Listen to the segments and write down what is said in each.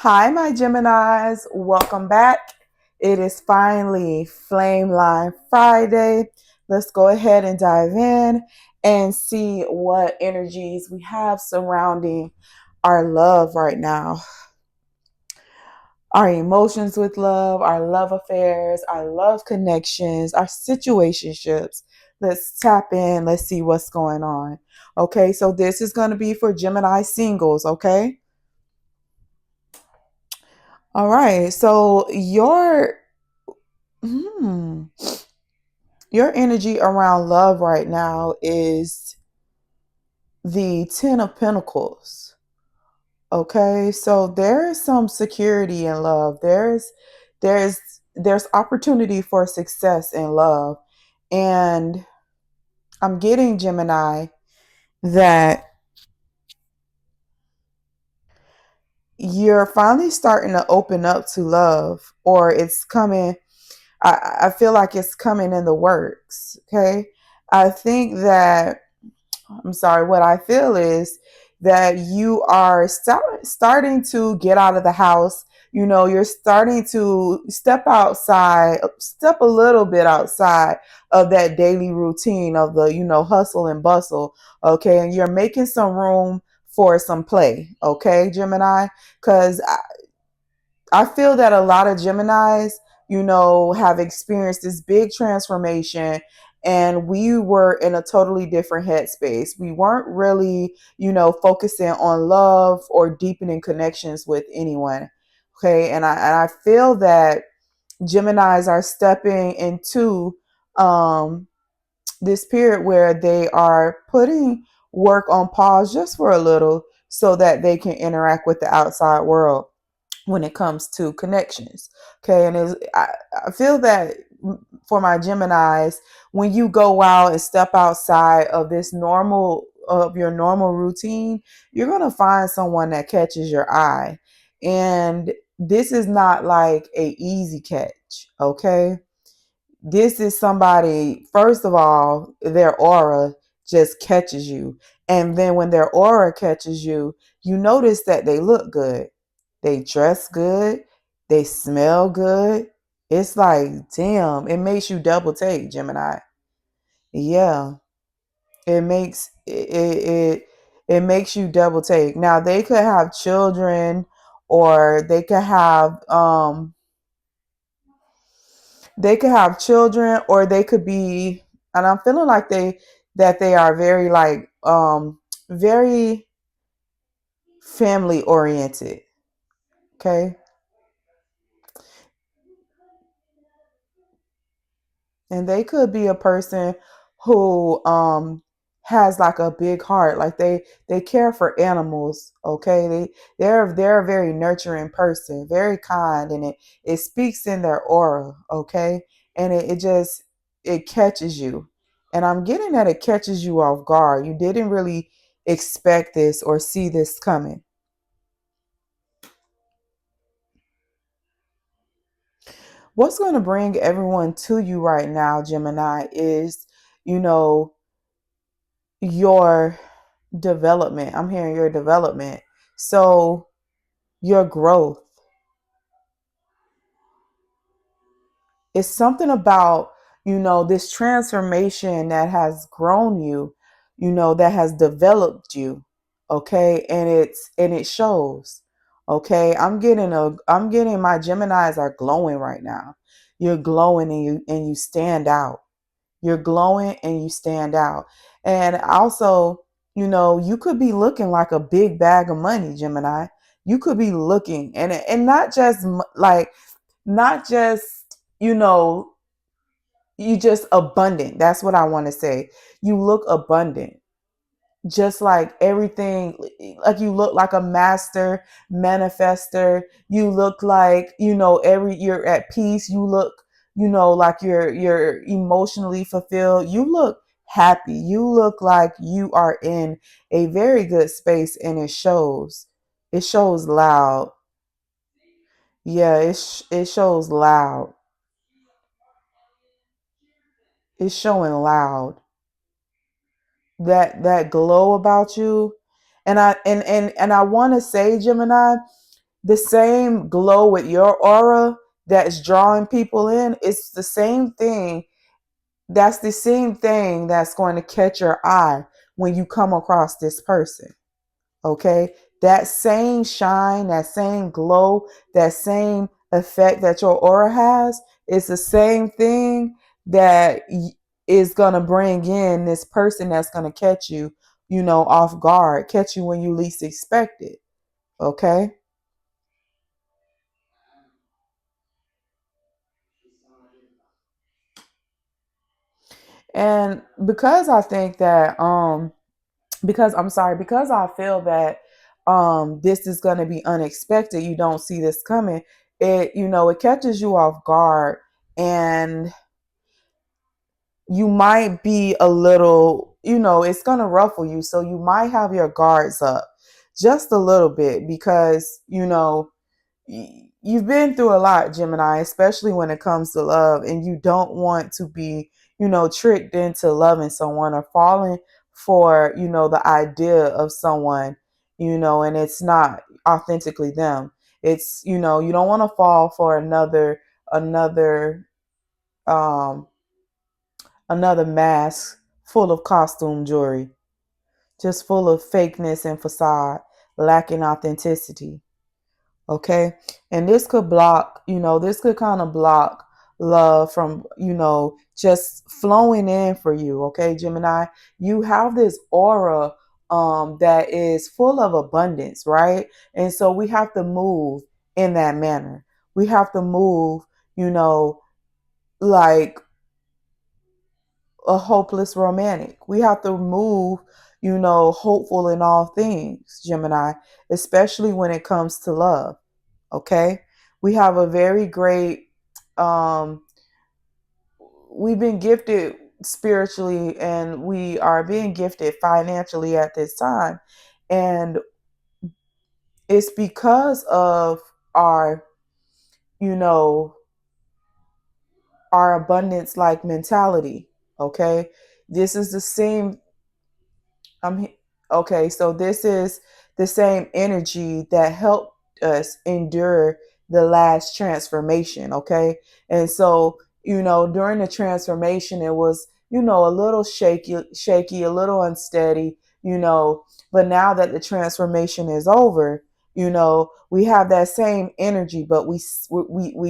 Hi, my Geminis. Welcome back. It is finally Flameline Friday. Let's go ahead and dive in and see what energies we have surrounding our love right now. Our emotions with love, our love affairs, our love connections, our situationships. Let's tap in. Let's see what's going on. Okay, so this is going to be for Gemini singles, okay? All right. So hmm, your energy around love right now is the 10 of Pentacles. Okay? So there is some security in love. There's there's opportunity for success in love. And I'm getting Gemini that you're finally starting to open up to love, or it's coming. I feel like it's coming in the works. Okay. I think that I'm sorry, what I feel is that you are starting to get out of the house. You know, you're starting to step outside, step a little bit outside of that daily routine of the, hustle and bustle. Okay. And you're making some room for some play. Okay, Gemini? Because I feel that a lot of Geminis, have experienced this big transformation, and we were in a totally different headspace. We weren't really, focusing on love or deepening connections with anyone. Okay. And I feel that Geminis are stepping into um, this period where they are putting work on pause just for a little so that they can interact with the outside world when it comes to connections. Okay. And I feel that for my Geminis, when you go out and step outside of your normal routine, you're going to find someone that catches your eye. And this is not like a easy catch. Okay. This is somebody, first of all, their aura just catches you. And then when their aura catches you, you notice that they look good. They dress good. They smell good. It's like, damn, it makes you double take, Gemini. Yeah. It makes you double take. Now they could have children, or they could have children, or they could be, and I'm feeling like they are very very family oriented. Okay. And they could be a person who has like a big heart, like they care for animals. Okay. They're a very nurturing person, very kind, and it speaks in their aura. Okay. And it catches you. And I'm getting that it catches you off guard. You didn't really expect this or see this coming. What's going to bring everyone to you right now, Gemini, is, you know, your development. I'm hearing your development. So, your growth. It's something about, this transformation that has grown you, that has developed you. Okay. And it shows. Okay. I'm getting my Geminis are glowing right now. You're glowing, and you stand out. You're glowing and you stand out. And also, you could be looking like a big bag of money, Gemini. You could be looking, and not just like, not just, you just abundant. That's what I want to say. You look abundant, just like everything, like you look like a master manifester. You look like, you're at peace. You look, like you're emotionally fulfilled. You look happy. You look like you are in a very good space, and it shows loud. Yeah, it shows loud. It's showing loud. That glow about you. And I want to say, Gemini, the same glow with your aura that's drawing people in. It's the same thing. That's the same thing that's going to catch your eye when you come across this person. Okay. That same shine, that same glow, that same effect that your aura has is the same thing that is going to bring in this person that's going to catch you, off guard, catch you when you least expect it. Okay. And because I think that, because I'm sorry, because I feel that this is going to be unexpected, you don't see this coming, it catches you off guard, and you might be a little, it's going to ruffle you, so you might have your guards up just a little bit, because you've been through a lot, Gemini, especially when it comes to love, and you don't want to be, tricked into loving someone or falling for, the idea of someone, and it's not authentically them. It's, you don't want to fall for another, um, another mask full of costume jewelry, just full of fakeness and facade, lacking authenticity. Okay. And this could block, this could kind of block love from, just flowing in for you. Okay, Gemini, you have this aura that is full of abundance, right? And so we have to move in that manner. We have to move, you know like a hopeless romantic. We have to move, hopeful in all things, Gemini, especially when it comes to love. Okay. We have a very great, um, we've been gifted spiritually, and we are being gifted financially at this time. And it's because of our, you know, our abundance like mentality. Okay. This is the same I'm okay, so this is the same energy that helped us endure the last transformation, okay? And so, during the transformation it was, a little shaky, a little unsteady, but now that the transformation is over, we have that same energy, but we've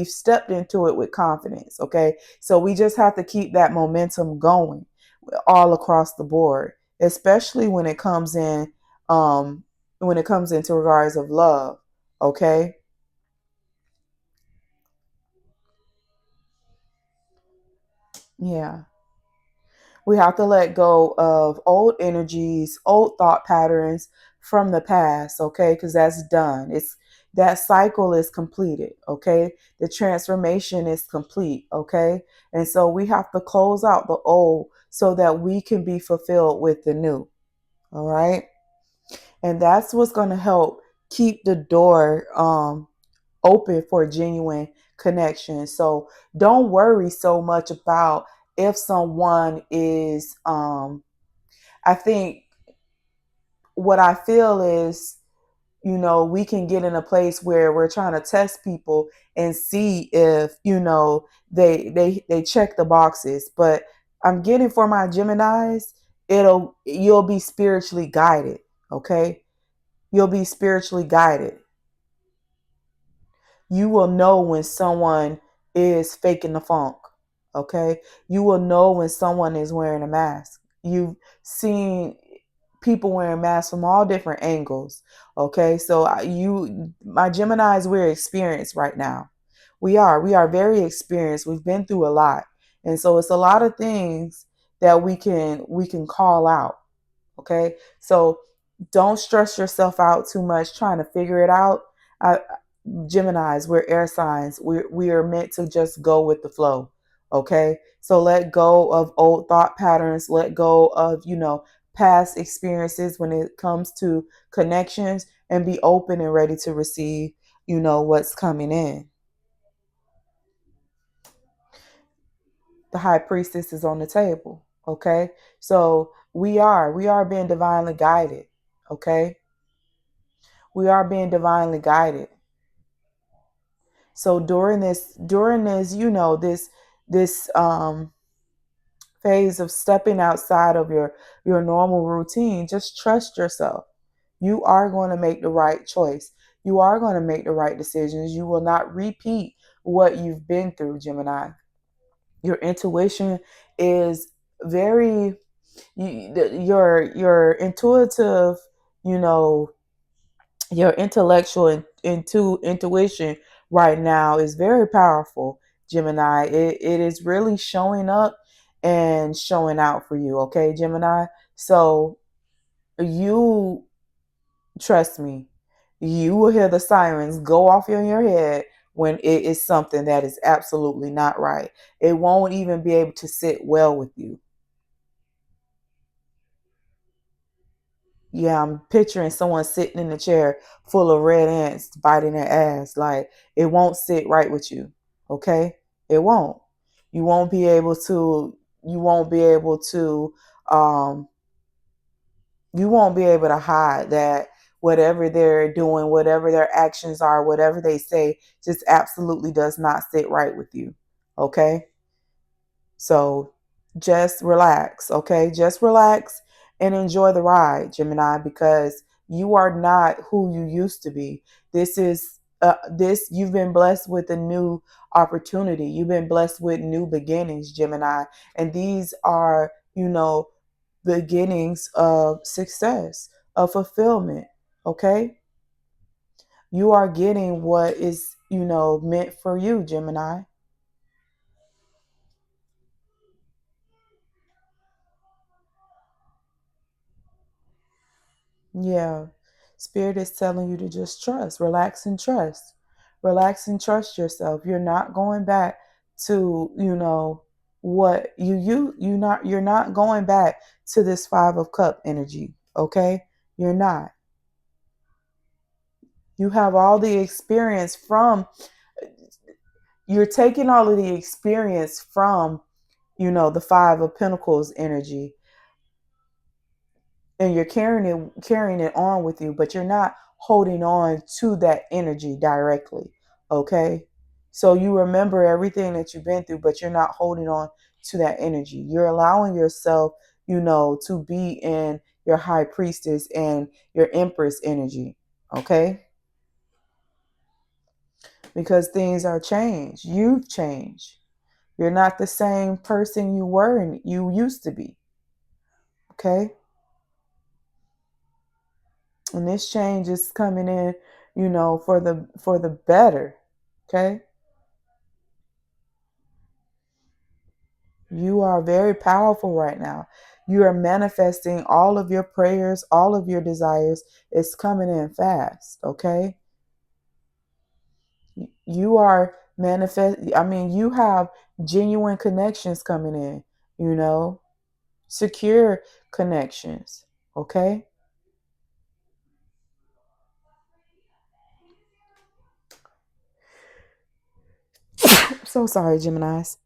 stepped into it with confidence, okay? So we just have to keep that momentum going all across the board, especially when it comes into regards of love. Okay. Yeah. We have to let go of old energies, old thought patterns from the past, okay? Because that's done. It's that cycle is completed, okay? The transformation is complete, okay? And so we have to close out the old so that we can be fulfilled with the new. All right. And that's what's going to help keep the door open for genuine connection. So don't worry so much about if someone is I think what I feel is, we can get in a place where we're trying to test people and see if, they check the boxes. But I'm getting, for my Geminis, you'll be spiritually guided. Okay. You'll be spiritually guided. You will know when someone is faking the funk. Okay. You will know when someone is wearing a mask. You've seen people wearing masks from all different angles. Okay. So my Geminis, we're experienced right now. We are very experienced. We've been through a lot. And so it's a lot of things that we can call out. Okay. So don't stress yourself out too much trying to figure it out. I, Geminis, we're air signs. We are meant to just go with the flow. Okay. So let go of old thought patterns, let go of, past experiences when it comes to connections, and be open and ready to receive, what's coming in. The high priestess is on the table. Okay. So we are being divinely guided. Okay. We are being divinely guided. So during this, this phase of stepping outside of your normal routine, just trust yourself. You are going to make the right choice. You are going to make the right decisions. You will not repeat what you've been through, Gemini. Your intuition is very your intuitive, you know, your intellectual intuition right now is very powerful, Gemini. It is really showing up and showing out for you, okay, Gemini? So you trust me, you will hear the sirens go off in your head when it is something that is absolutely not right. It won't even be able to sit well with you. Yeah, I'm picturing someone sitting in a chair full of red ants biting their ass. Like, it won't sit right with you. Okay? It won't. You won't be able to you won't be able to um you won't be able to hide that whatever they're doing, whatever their actions are, whatever they say just absolutely does not sit right with you. Okay? So just relax, okay? Just relax and enjoy the ride, Gemini, because you are not who you used to be. This you've been blessed with a new opportunity. You've been blessed with new beginnings, Gemini, and these are, beginnings of success, of fulfillment, okay? You are getting what is, meant for you, Gemini. Yeah. Spirit is telling you to just trust, relax and trust. Relax and trust yourself. You're not going back to, what you're not going back to this 5 of cup energy, okay? You're not. You have all the experience from you're taking all of the experience from, the 5 of pentacles energy, and you're carrying it on with you, but you're not holding on to that energy directly. Okay? So you remember everything that you've been through, but you're not holding on to that energy. You're allowing yourself, to be in your high priestess and your empress energy. Okay? Because things are changed. You've changed. You're not the same person you were and you used to be. Okay? And this change is coming in, for the better. Okay? You are very powerful right now. You are manifesting all of your prayers, all of your desires. It's coming in fast. Okay? You are you have genuine connections coming in, secure connections. Okay? So sorry, Geminis.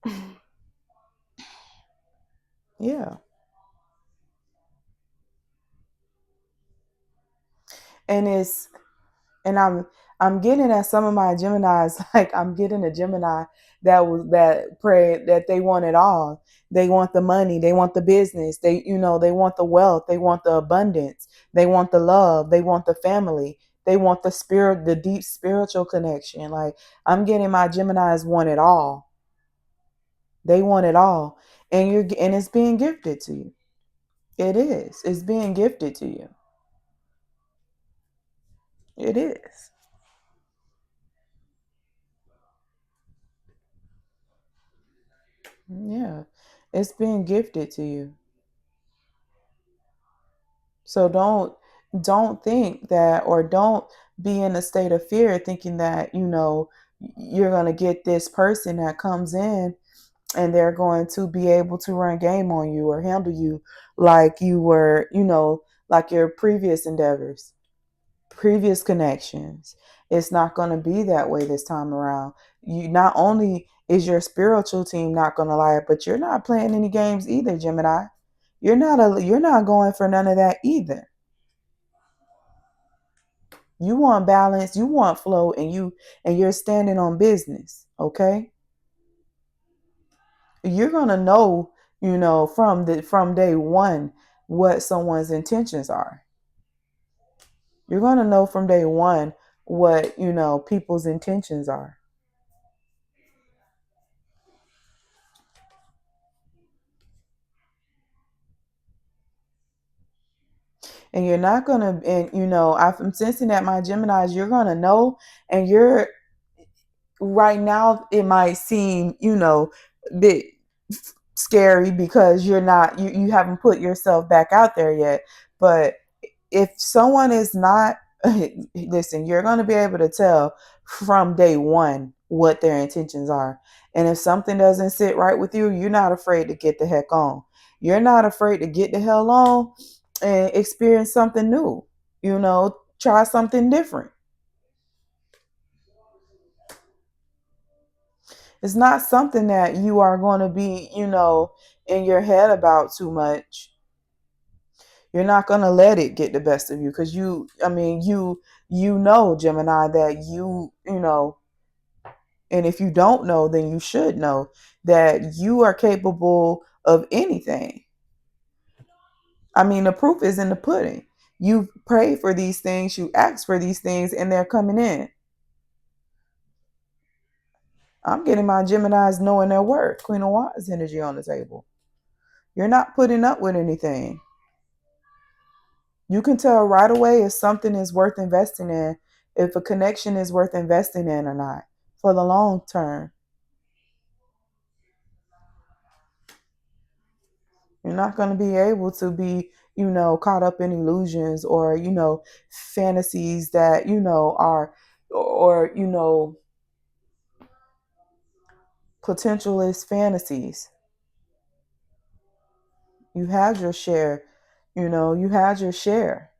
Yeah. And it's and I'm getting at some of my Geminis, like I'm getting a Gemini that prayed that they want it all. They want the money, they want the business, they want the wealth, they want the abundance, they want the love, they want the family, they want the spirit, the deep spiritual connection. Like, I'm getting my Geminis want it all. They want it all. And it's being gifted to you. It is. It's being gifted to you. It is. Yeah. It's being gifted to you. So don't think that, or don't be in a state of fear thinking that, you're going to get this person that comes in and they're going to be able to run game on you or handle you like you were, like your previous endeavors, previous connections. It's not going to be that way this time around. You not only is your spiritual team not going to lie, but you're not playing any games either, Gemini. You're not going for none of that either. You want balance, you want flow, and you're standing on business, okay? You're going to know, from day one what someone's intentions are. You're going to know from day one what, people's intentions are. And you're not going to, and, I'm sensing that my Geminis, you're going to know, and you're, right now, it might seem, a bit scary because you haven't put yourself back out there yet. But if someone is not, listen, you're going to be able to tell from day one what their intentions are. And if something doesn't sit right with you, you're not afraid to get the heck on. You're not afraid to get the hell on and experience something new, try something different. It's not something that you are going to be, in your head about too much. You're not going to let it get the best of you because Gemini, that and if you don't know, then you should know that you are capable of anything. I mean, the proof is in the pudding. You pray for these things, you ask for these things, and they're coming in. I'm getting my Geminis knowing their worth. Queen of Wands energy on the table. You're not putting up with anything. You can tell right away if something is worth investing in, if a connection is worth investing in or not for the long term. You're not going to be able to be, caught up in illusions or, fantasies that, are, or, potentialist fantasies. You had your share, you had your share.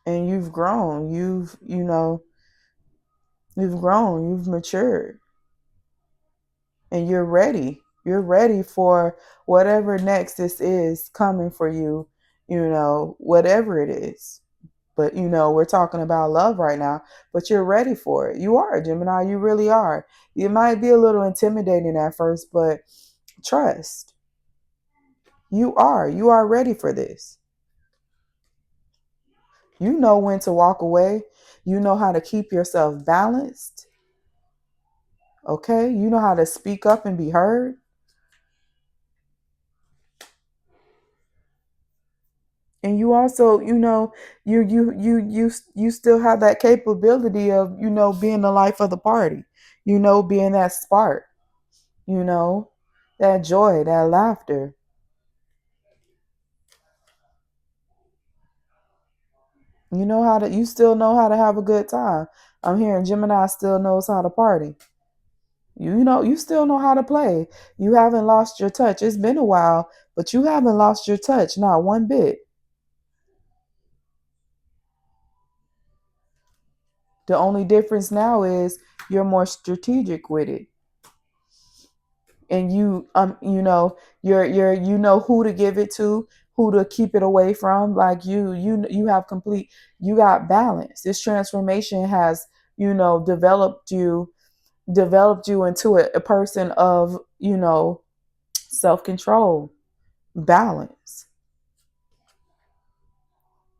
And you've grown. You've grown, you've matured. And you're ready. You're ready for whatever next this is coming for you, whatever it is. But, we're talking about love right now, but you're ready for it. You are, Gemini. You really are. It might be a little intimidating at first, but trust. You are. You are ready for this. You know when to walk away. You know how to keep yourself balanced. Okay? You know how to speak up and be heard. And you also, you still have that capability of, being the life of the party, being that spark, that joy, that laughter. You still know how to have a good time. I'm hearing Gemini still knows how to party. You still know how to play. You haven't lost your touch. It's been a while, but you haven't lost your touch, not one bit. The only difference now is you're more strategic with it. And you're who to give it to, who to keep it away from. Like you have complete, you got balance. This transformation has, developed you into a person of, self-control, balance,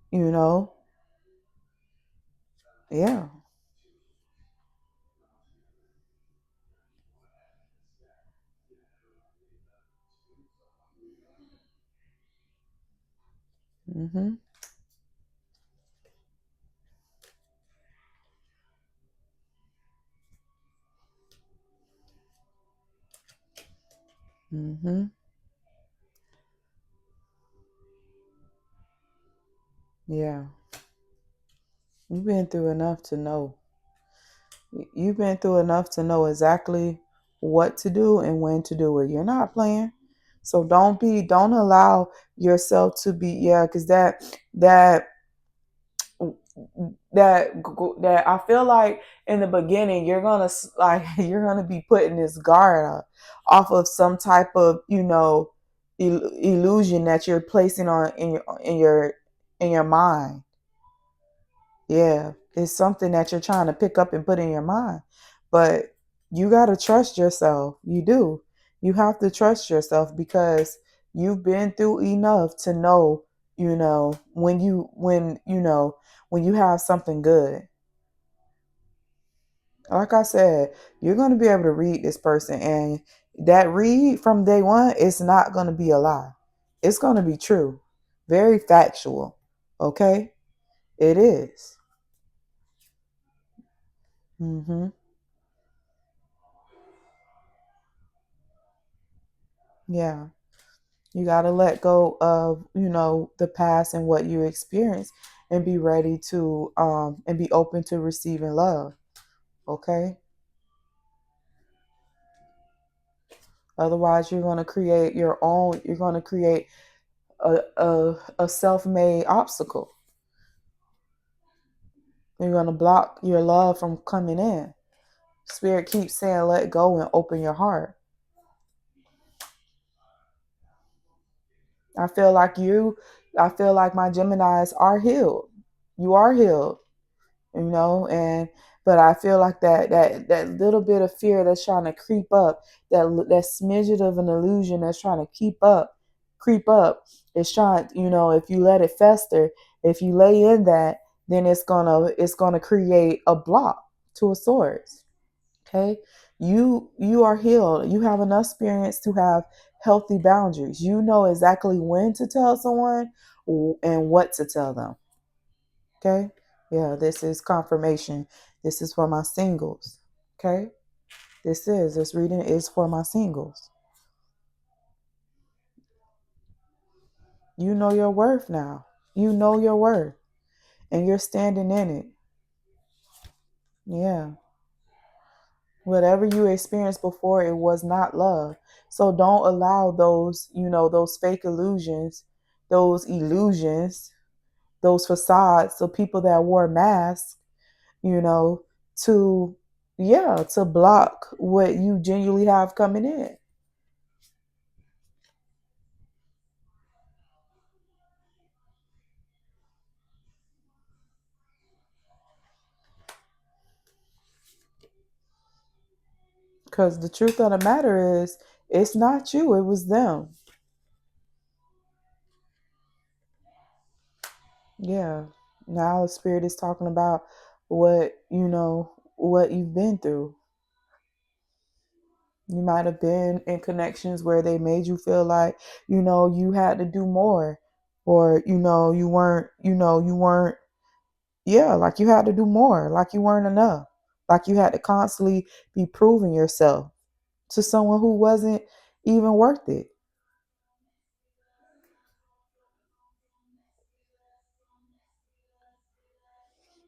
you know yeah. Mhm. Mhm. Yeah. You've been through enough to know. You've been through enough to know exactly what to do and when to do it. You're not playing. So don't allow yourself to be, yeah, because that that that I feel like in the beginning you're gonna you're gonna be putting this guard up off of some type of illusion that you're placing on in your mind. Yeah, it's something that you're trying to pick up and put in your mind. But you got to trust yourself. You do. You have to trust yourself because you've been through enough to know, when you have something good. Like I said, you're going to be able to read this person, and that read from day one is not going to be a lie. It's going to be true. Very factual. Okay? It is. Mhm. Yeah. You got to let go of, the past and what you experienced and be ready to and be open to receiving love. Okay? Otherwise, you're going to create a self-made obstacle. You're going to block your love from coming in. Spirit keeps saying, let go and open your heart. I feel like I feel like my Geminis are healed. You are healed. And but I feel like that little bit of fear that's trying to creep up, that smidget of an illusion that's trying to creep up, it's trying, if you let it fester, if you lay in that, then it's gonna create a block to a source. Okay, you are healed. You have enough experience to have healthy boundaries. You know exactly when to tell someone and what to tell them. Okay. Yeah, this is confirmation. This is for my singles. Okay. This reading is for my singles. You know your worth now. You know your worth and you're standing in it. Yeah. Whatever you experienced before, it was not love. So don't allow those fake illusions, those facades, so people that wore masks, you know, to to block what you genuinely have coming in. Because the truth of the matter is, it's not you, it was them. Yeah. Now the spirit is talking about what you've been through. You might have been in connections where they made you feel like, you had to do more, or, you weren't, yeah, like you had to do more, like you weren't enough, like you had to constantly be proving yourself to someone who wasn't even worth it.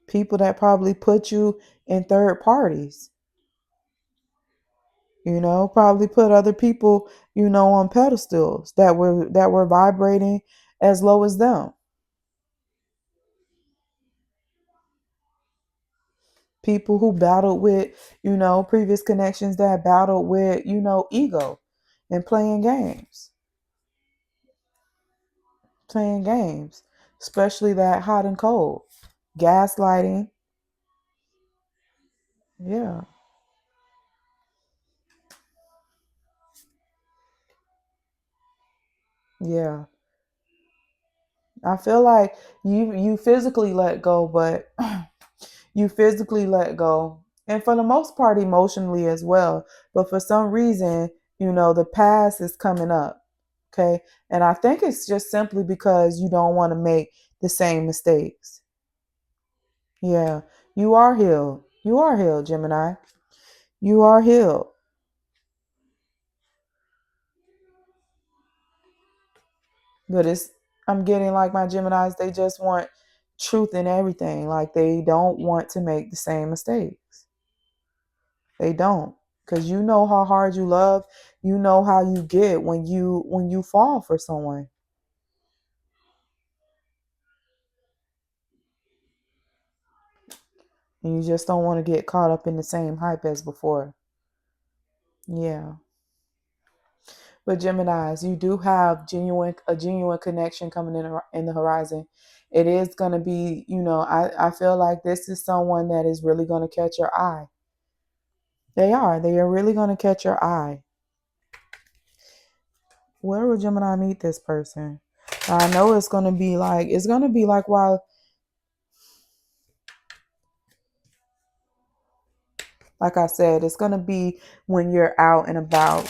People that probably put you in third parties, probably put other people, on pedestals that were vibrating as low as them. People who battled with, previous connections that battled with, ego and playing games, especially that hot and cold, gaslighting. Yeah, yeah. I feel like you physically let go, but you physically let go, and for the most part, emotionally as well. But for some reason, the past is coming up. Okay, and I think it's just simply because you don't want to make the same mistakes. Yeah, you are healed. You are healed, Gemini. You are healed. But I'm getting like my Geminis, they just want truth in everything. Like they don't want to make the same mistakes. They don't. Because you know how hard you love. You know how you get when you fall for someone. And you just don't want to get caught up in the same hype as before. Yeah. But Geminis, you do have a genuine connection coming in the horizon. It is going to be, I feel like this is someone that is really going to catch your eye. They are really going to catch your eye. Where would Gemini meet this person? I know it's going to be like while, like I said, it's going to be when you're out and about,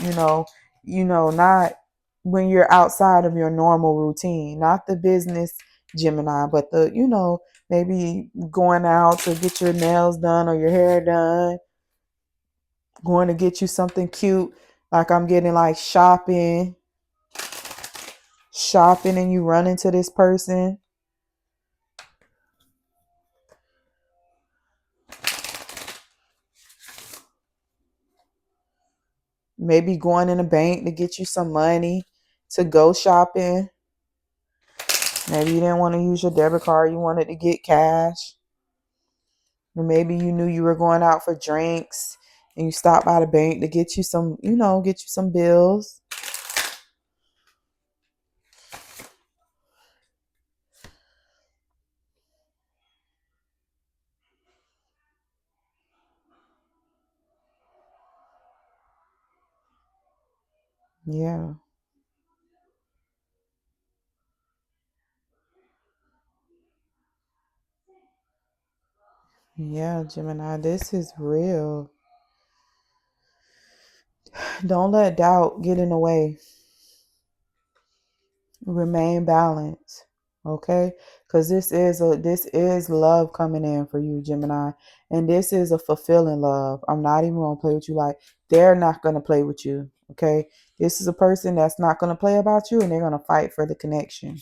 not when you're outside of your normal routine, not the business Gemini, but maybe going out to get your nails done or your hair done, going to get you something cute. Like I'm getting like shopping and you run into this person. Maybe going in a bank to get you some money to go shopping. Maybe you didn't want to use your debit card. You wanted to get cash. Or maybe you knew you were going out for drinks and you stopped by the bank to get you some, get you some bills. Yeah. Yeah, Gemini, this is real. Don't let doubt get in the way. Remain balanced. Okay? Because this is love coming in for you, Gemini. And this is a fulfilling love. I'm not even gonna play with you like they're not gonna play with you. Okay? This is a person that's not gonna play about you and they're gonna fight for the connection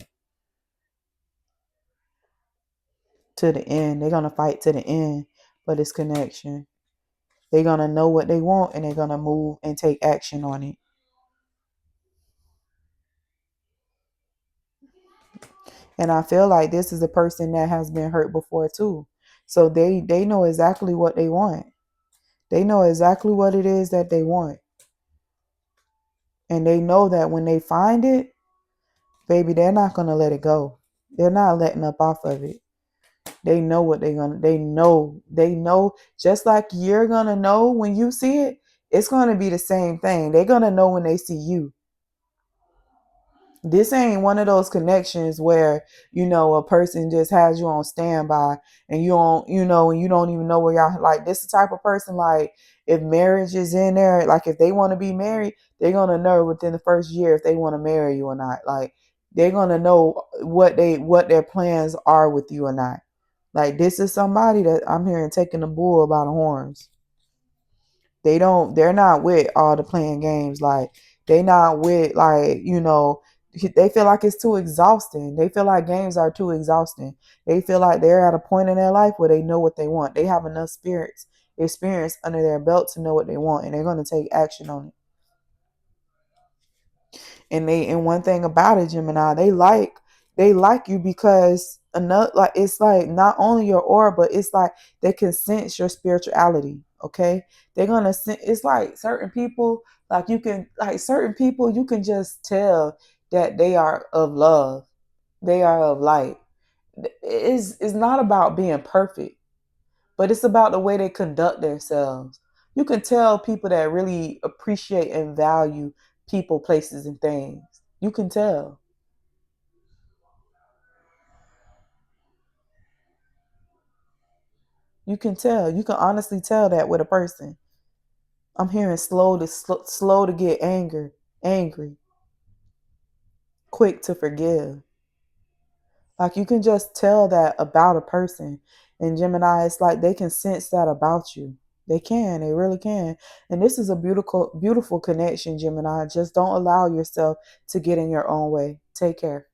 to the end. They're gonna fight to the end for this connection. They're gonna know what they want and they're gonna move and take action on it. And I feel like this is a person that has been hurt before too. So they know exactly what they want. They know exactly what it is that they want. And they know that when they find it, baby, they're not going to let it go. They're not letting up off of it. They know what they know just like you're going to know when you see it, it's going to be the same thing. They're going to know when they see you. This ain't one of those connections where, a person just has you on standby and and you don't even know where y'all like this type of person, like if marriage is in there, like if they want to be married, they're gonna know within the first year if they want to marry you or not. Like they're gonna know what their plans are with you or not. Like this is somebody that I'm hearing taking the bull by the horns. They're not with all the playing games. Like they not with they feel like it's too exhausting. They feel like games are too exhausting. They feel like they're at a point in their life where they know what they want. They have enough experience under their belt to know what they want and they're going to take action on it. And one thing about it, Gemini, they like you because another, like it's like not only your aura, but it's like they can sense your spirituality. Okay, they're gonna sense. It's like certain people, you can just tell that they are of love, they are of light. It's not about being perfect, but it's about the way they conduct themselves. You can tell people that really appreciate and value people, places, and things. You can tell. You can tell. You can honestly tell that with a person. I'm hearing slow to get angry, quick to forgive. Like you can just tell that about a person. And Gemini, it's like they can sense that about you. They can, they really can. And this is a beautiful, beautiful connection, Gemini. Just don't allow yourself to get in your own way. Take care.